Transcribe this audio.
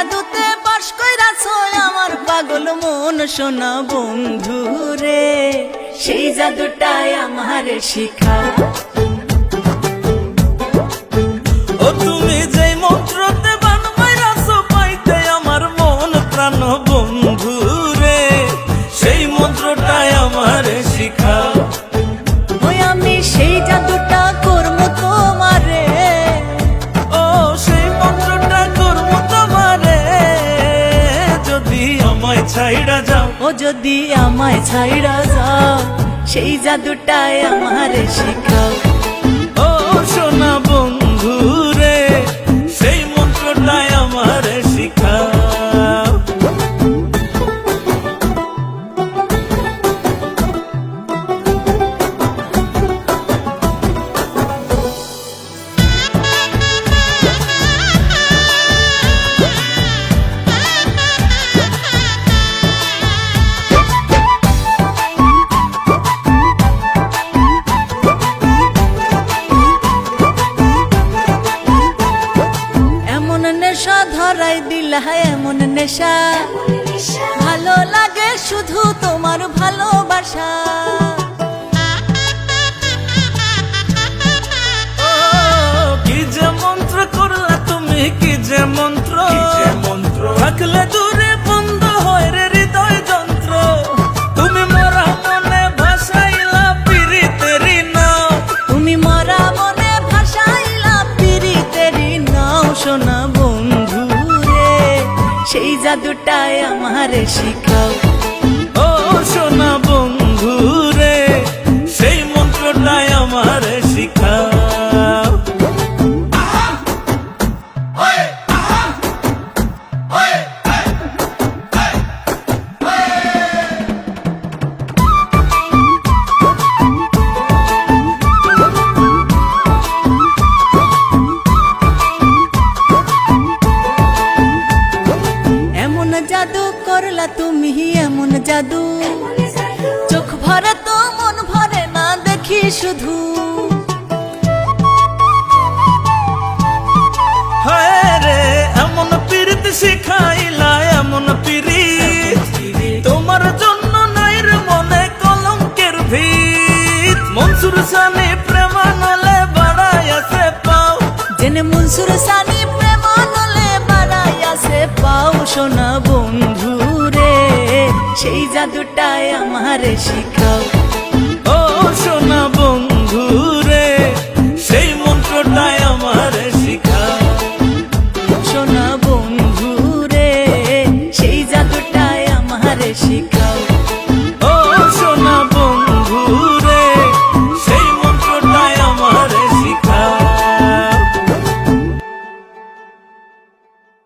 জাদুতে বাস কইরাছো আমার পাগল মন সোনা বন্ধু রে, সেই জাদুটাই আমারে শিখাও। ও তুমি যেই মন্ত্রতে বান মাইরাছো পাইতে আমার মন প্রাণ বন্ধু রে, সেই মন্ত্রটাই আমারে শিখাও। ওই আমি সেই জাদুটা করবো তোমারে, ও সেই মন্ত্রটা করবো তোমারে, যদি আমায় ছাইড়া যাও। ও যদি আমায় ছাইড়া যাও, সেই জাদুটাই আমারে শিখাও। ও সোনা বন্ধু রে, সেই মন্ত্রটাই আমারে শিখাও। নেশা ধরাই দিলা এমন নেশা, ভালো লাগে শুধু তোমার ভালোবাসা। কি যে মন্ত্র করলা তুমি, কি যে মন্ত্র, থাকলে দূরে বন্ধ হয় রে হৃদয় যন্ত্র। তুমি মরা মনে ভাসাইলা পিরিতেরি নাও, তুমি মরা মনে ভাসাইলা পিরিতেরি নাও সোনা বন্ধু রে, সেই জাদুটাই আমারে শিখাও। ও সোনা বন্ধু রে, সেই মন্ত্রটাই আমারে শিখাও। জাদু করলা তুমি এমন জাদু, চোখ ভরে তো মন ভরে না দেখি শুধু। হায় রে এমন পীড়িত শিখাইলা, এমন পীড়িত তোমার জন্য নাই রে মনে কলঙ্কের ভিত। মনসুর সানি প্রেমানলে বাড়াই আছে পাও, জেনে মনসুর সানি প্রেমানলে বাড়াই আছে পাও সোনা বন্ধু রে, সেই জাদুটাই আমারে শিখাও। ও সোনা বন্ধু রে, সেই মন্ত্রটাই আমারে শিখাও। সোনা বন্ধু রে, সেই জাদুটাই আমারে শিখাও।